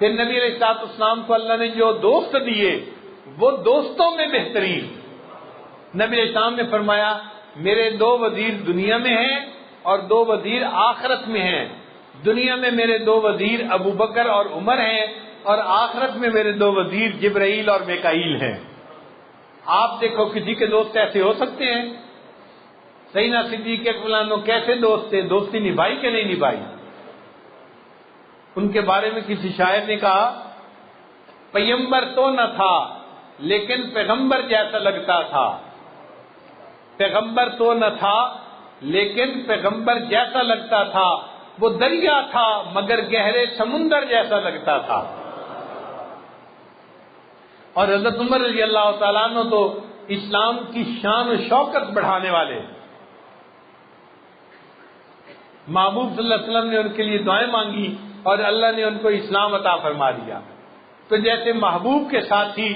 پھر نبی علیہ الصلوۃ والسلام کو اللہ نے جو دوست دیے وہ دوستوں میں بہترین، نبی علیہ السلام نے فرمایا میرے 2 وزیر دنیا میں ہیں اور 2 وزیر آخرت میں ہیں۔ دنیا میں میرے 2 وزیر ابو بکر اور عمر ہیں، اور آخرت میں میرے 2 وزیر جبرائیل اور میکائیل ہیں۔ آپ دیکھو کسی کے دوست ایسے ہو سکتے ہیں؟ سیدنا صدیق اکبر کیسے دوست تھے، دوستی نبھائی کہ نہیں نبھائی؟ ان کے بارے میں کسی شاعر نے کہا پیغمبر تو نہ تھا لیکن پیغمبر جیسا لگتا تھا، پیغمبر تو نہ تھا لیکن پیغمبر جیسا لگتا تھا، وہ دریا تھا مگر گہرے سمندر جیسا لگتا تھا۔ اور حضرت عمر رضی اللہ تعالیٰ عنہ تو اسلام کی شان و شوکت بڑھانے والے، محبوب صلی اللہ علیہ وسلم نے ان کے لیے دعائیں مانگی اور اللہ نے ان کو اسلام عطا فرما دیا۔ تو جیسے محبوب کے ساتھی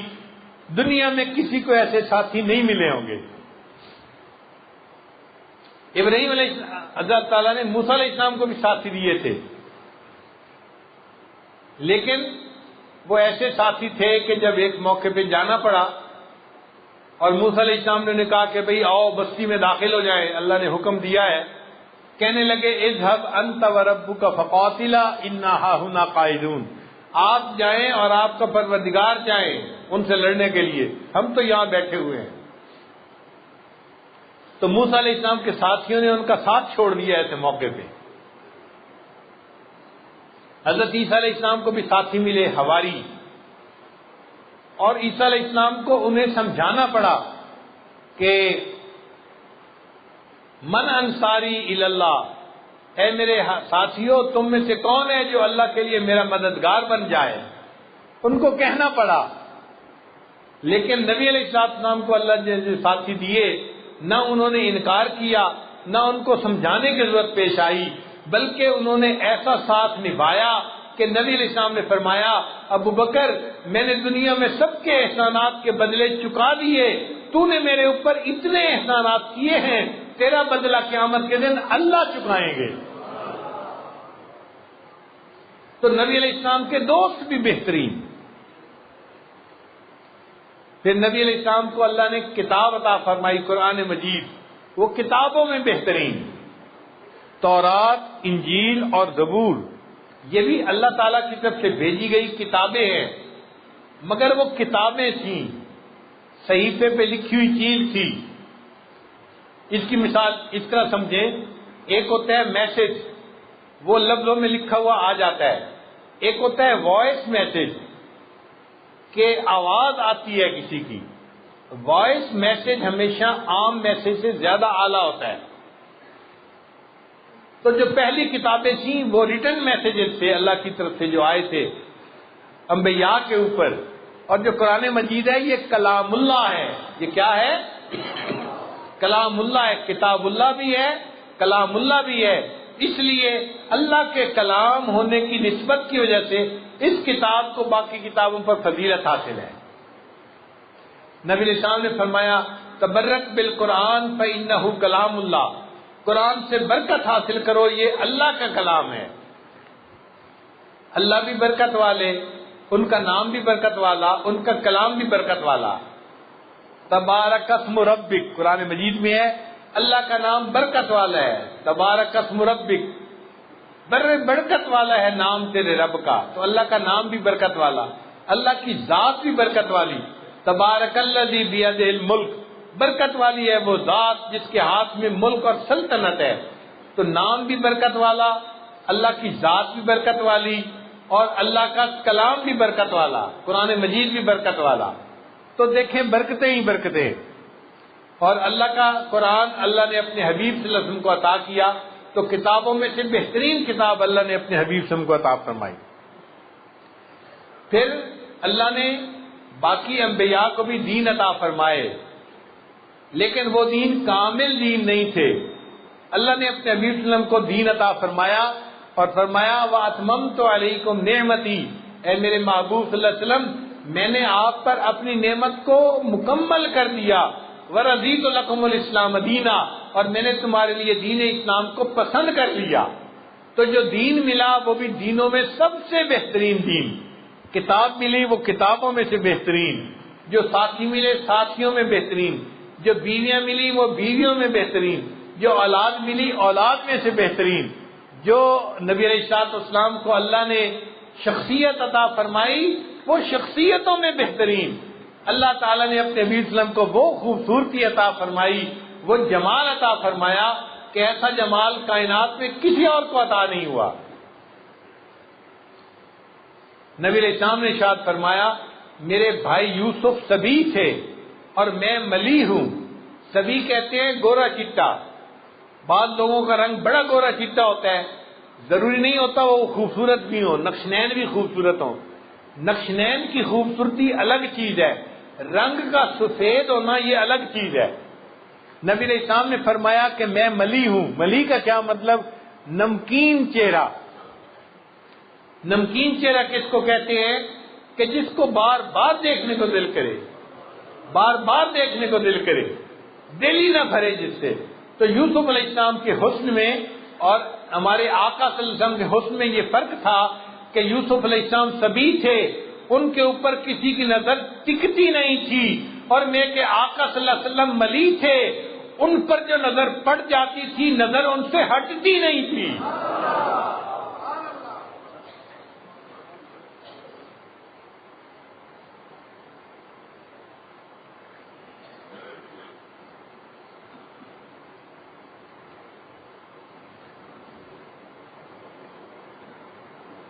دنیا میں کسی کو ایسے ساتھی نہیں ملے ہوں گے۔ ابراہیم علیہ حضرت تعالیٰ نے موسیٰ علیہ السلام کو بھی ساتھی دیے تھے، لیکن وہ ایسے ساتھی تھے کہ جب ایک موقع پہ جانا پڑا اور موسیٰ علیہ السلام نے کہا کہ بھئی آؤ بستی میں داخل ہو جائیں، اللہ نے حکم دیا ہے، کہنے لگے اذهب انت وربک فقاتلا انا ہاہنا قاعدون، آپ جائیں اور آپ کا پروردگار جائیں ان سے لڑنے کے لیے، ہم تو یہاں بیٹھے ہوئے ہیں۔ تو موسیٰ علیہ السلام کے ساتھیوں نے ان کا ساتھ چھوڑ دیا ایسے موقع پہ۔ حضرت عیسیٰ علیہ السلام کو بھی ساتھی ملے حواری، اور عیسیٰ علیہ السلام کو انہیں سمجھانا پڑا کہ من انصاری الی اللہ، اے میرے ساتھیوں تم میں سے کون ہے جو اللہ کے لیے میرا مددگار بن جائے، ان کو کہنا پڑا۔ لیکن نبی علیہ السلام کو اللہ نے ساتھی دیے، نہ انہوں نے انکار کیا، نہ ان کو سمجھانے کی ضرورت پیش آئی، بلکہ انہوں نے ایسا ساتھ نبھایا کہ نبی علیہ السلام نے فرمایا ابو بکر میں نے دنیا میں سب کے احسانات کے بدلے چکا دیے، تو نے میرے اوپر اتنے احسانات کیے ہیں، تیرا بدلہ قیامت کے دن اللہ چکائیں گے۔ تو نبی علیہ السلام کے دوست بھی بہترین۔ پھر نبی علیہ السلام کو اللہ نے کتاب عطا فرمائی قرآن مجید، وہ کتابوں میں بہترین، تورات، انجیل اور زبور، یہ بھی اللہ تعالیٰ کی طرف سے بھیجی گئی کتابیں ہیں، مگر وہ کتابیں تھیں، صحیفے پہ لکھی ہوئی چیز تھی۔ اس کی مثال اس طرح سمجھیں، ایک ہوتا ہے میسج، وہ لفظوں میں لکھا ہوا آ جاتا ہے، ایک ہوتا ہے وائس میسج کہ آواز آتی ہے کسی کی۔ وائس میسج ہمیشہ عام میسج سے زیادہ اعلیٰ ہوتا ہے۔ تو جو پہلی کتابیں تھیں وہ ریٹن میسیجز تھے اللہ کی طرف سے جو آئے تھے انبیاء کے اوپر، اور جو قرآن مجید ہے یہ کلام اللہ ہے۔ یہ کیا ہے؟ کلام اللہ ہے، کتاب اللہ بھی ہے، کلام اللہ بھی ہے۔ اس لیے اللہ کے کلام ہونے کی نسبت کی وجہ سے اس کتاب کو باقی کتابوں پر فضیلت حاصل ہے۔ نبی علیہ السلام نے فرمایا تبرک بالقرآن فإنہ کلام اللہ، قرآن سے برکت حاصل کرو، یہ اللہ کا کلام ہے۔ اللہ بھی برکت والے، ان کا نام بھی برکت والا، ان کا کلام بھی برکت والا۔ تبارک اسم ربک قرآن مجید میں ہے، اللہ کا نام برکت والا ہے۔ تبارک اسم ربک، برکت والا ہے نام تیرے رب کا، تو اللہ کا نام بھی برکت والا، اللہ کی ذات بھی برکت والی۔ تبارک الذی بیدہ الملک، برکت والی ہے وہ ذات جس کے ہاتھ میں ملک اور سلطنت ہے۔ تو نام بھی برکت والا، اللہ کی ذات بھی برکت والی، اور اللہ کا کلام بھی برکت والا، قرآن مجید بھی برکت والا۔ تو دیکھیں برکتیں ہی برکتیں، اور اللہ کا قرآن اللہ نے اپنے حبیب صلی اللہ علیہ وسلم کو عطا کیا، تو کتابوں میں سے بہترین کتاب اللہ نے اپنے حبیب صلی اللہ علیہ وسلم کو عطا فرمائی۔ پھر اللہ نے باقی انبیاء کو بھی دین عطا فرمائے، لیکن وہ دین کامل دین نہیں تھے۔ اللہ نے اپنے حبیب صلی اللہ علیہ وسلم کو دین عطا فرمایا اور فرمایا وَأَتْمَمْتُ عَلَيْكُمْ نِعْمَتِي، اے میرے محبوب صلی اللہ علیہ وسلم میں نے آپ پر اپنی نعمت کو مکمل کر دیا، وَرَضِيتُ لَكُمُ الْإِسْلَامَ دِينًا، اور میں نے تمہارے لیے دین اسلام کو پسند کر لیا۔ تو جو دین ملا وہ بھی دینوں میں سب سے بہترین دین، کتاب ملی وہ کتابوں میں سے بہترین، جو ساتھی ملے ساتھیوں میں بہترین، جو بیویاں ملی وہ بیویوں میں بہترین، جو اولاد ملی اولاد میں سے بہترین، جو نبی علیہ الصلوۃ والسلام کو اللہ نے شخصیت عطا فرمائی وہ شخصیتوں میں بہترین، اللہ تعالیٰ نے اپنے نبی صلی اللہ علیہ وسلم کو وہ خوبصورتی عطا فرمائی، وہ جمال عطا فرمایا کہ ایسا جمال کائنات میں کسی اور کو عطا نہیں ہوا۔ نبی علیہ السلام نے ارشاد فرمایا میرے بھائی یوسف سبی تھے اور میں ملی ہوں۔ سبی کہتے ہیں گورا چٹا، بعض لوگوں کا رنگ بڑا گورا چٹا ہوتا ہے، ضروری نہیں ہوتا وہ خوبصورت بھی ہو، نقشنین بھی خوبصورت ہوں، نقشنین کی خوبصورتی الگ چیز ہے، رنگ کا سفید ہونا یہ الگ چیز ہے۔ نبی علیہ السلام نے فرمایا کہ میں ملی ہوں۔ ملی کا کیا مطلب؟ نمکین چہرہ۔ نمکین چہرہ کس کو کہتے ہیں؟ کہ جس کو بار بار دیکھنے کو دل کرے، بار بار دیکھنے کو دل کرے، دل ہی نہ بھرے جس سے۔ تو یوسف علیہ السلام کے حسن میں اور ہمارے آقا صلی اللہ علیہ وسلم کے حسن میں یہ فرق تھا کہ یوسف علیہ السلام سبھی تھے، ان کے اوپر کسی کی نظر ٹکتی نہیں تھی، اور میں کہ آقا صلی اللہ علیہ وسلم ملی تھے، ان پر جو نظر پڑ جاتی تھی نظر ان سے ہٹتی نہیں تھی۔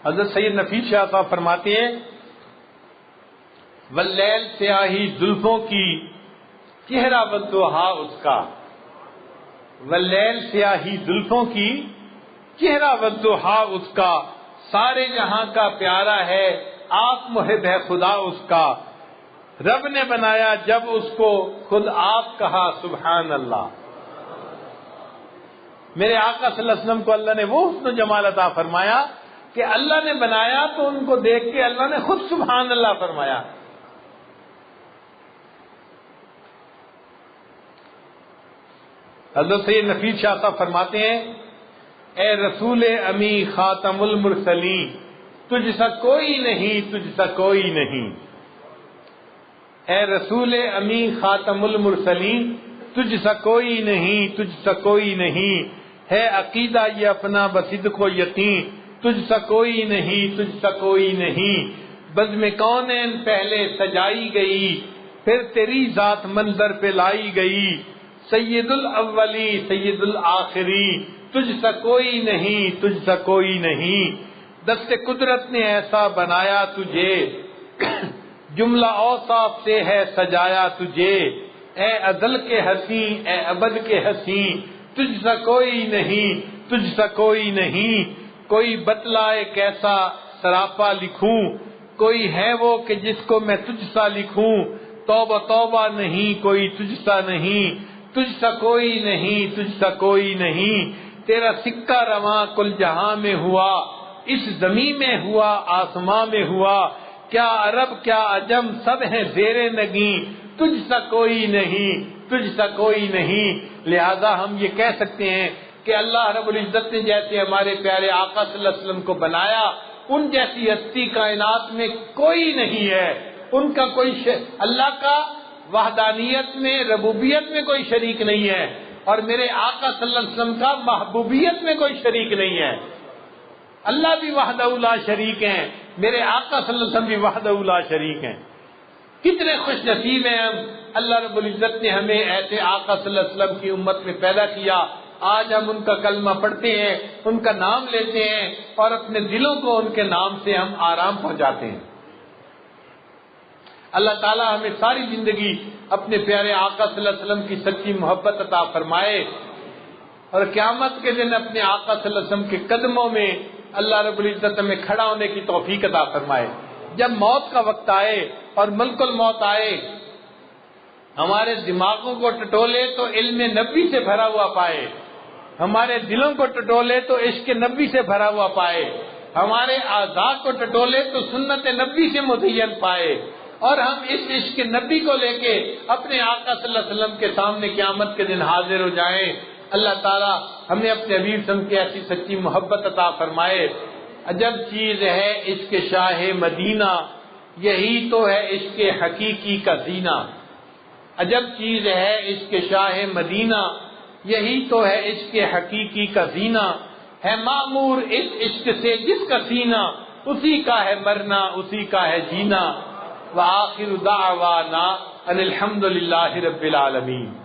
حضرت سید نفیس شاہ صاحب فرماتے ہیں واللیل سیاہی زلفوں کی چہرہ والضحا اس کا، واللیل سیاہی زلفوں کی چہرہ والضحا اس کا، سارے جہاں کا پیارا ہے آپ محب ہے خدا اس کا، رب نے بنایا جب اس کو خود آپ کہا سبحان اللہ۔ میرے آقا صلی اللہ علیہ وسلم کو اللہ نے وہ حسن و جمال عطا فرمایا کہ اللہ نے بنایا تو ان کو دیکھ کے اللہ نے خود سبحان اللہ فرمایا۔ حضرت سید نفیس شاہ صاحب فرماتے ہیں اے رسول امی خاتم المرسلین تجھ سا کوئی نہیں، تجھ سا کوئی نہیں، اے رسول امی خاتم المرسلین تجھ سا کوئی نہیں، تجھ سا کوئی نہیں، ہے عقیدہ یہ اپنا بصدق و یقین، تجھ سا کوئی نہیں، تجھ سا کوئی نہیں، بزم کونین پہلے سجائی گئی، پھر تیری ذات منظر پہ لائی گئی، سید الاولی سید الآخری، تجھ سا کوئی نہیں، تجھ سا کوئی نہیں، دست قدرت نے ایسا بنایا تجھے، جملہ اوصاف سے ہے سجایا تجھے، اے ازل کے حسین اے ابد کے حسین، تجھ سا کوئی نہیں، تجھ سا کوئی نہیں، کوئی بتلائے کیسا سراپا لکھوں، کوئی ہے وہ کہ جس کو میں تجھ سا لکھوں، توبہ توبہ نہیں کوئی تجھ سا نہیں، تجھ سا کوئی نہیں، تجھ سا کوئی نہیں، تیرا سکہ رواں کل جہاں میں ہوا، اس زمین میں ہوا آسماں میں ہوا، کیا عرب کیا عجم سب ہیں زیر نگیں، تجھ سا کوئی نہیں، تجھ سا کوئی نہیں۔ لہذا ہم یہ کہہ سکتے ہیں کہ اللہ رب العزت نے جیسے ہمارے پیارے آقا صلی اللہ علیہ وسلم کو بنایا ان جیسی ہستی کائنات میں کوئی نہیں ہے، ان کا کوئی اللہ کا وحدانیت میں ربوبیت میں کوئی شریک نہیں ہے، اور میرے آقا صلی اللہ علیہ وسلم کا محبوبیت میں کوئی شریک نہیں ہے۔ اللہ بھی وحدہ لا شریک ہیں، میرے آقا صلی اللہ علیہ وسلم بھی وحدہ لا شریک ہیں۔ کتنے خوش نصیب ہیں ہم، اللہ رب العزت نے ہمیں ایسے آقا صلی اللہ علیہ وسلم کی امت میں پیدا کیا۔ آج ہم ان کا کلمہ پڑھتے ہیں، ان کا نام لیتے ہیں، اور اپنے دلوں کو ان کے نام سے ہم آرام پہنچاتے ہیں۔ اللہ تعالی ہمیں ساری زندگی اپنے پیارے آقا صلی اللہ علیہ وسلم کی سچی محبت عطا فرمائے، اور قیامت کے دن اپنے آقا صلی اللہ علیہ وسلم کے قدموں میں اللہ رب العزت ہمیں کھڑا ہونے کی توفیق عطا فرمائے۔ جب موت کا وقت آئے اور ملک الموت آئے، ہمارے دماغوں کو ٹٹولے تو علم نبی سے بھرا ہوا پائے، ہمارے دلوں کو ٹٹولے تو عشق نبی سے بھرا ہوا پائے، ہمارے اعضاء کو ٹٹولے تو سنت نبی سے مزین پائے، اور ہم اس عشق نبی کو لے کے اپنے آقا صلی اللہ علیہ وسلم کے سامنے قیامت کے دن حاضر ہو جائیں۔ اللہ تعالی ہمیں اپنے حبیب صلی اللہ علیہ وسلم کی ایسی سچی محبت عطا فرمائے عجب چیز ہے عشق شاہ مدینہ، یہی تو ہے عشق حقیقی کا زینہ۔ عجب چیز ہے عشق شاہ مدینہ، یہی تو ہے عشق حقیقی کا زینہ۔ ہے معمور اس عشق سے جس کا سینہ، اسی کا ہے مرنا اسی کا ہے جینا۔ وآخر دعوانا ان الحمد للہ رب العالمین۔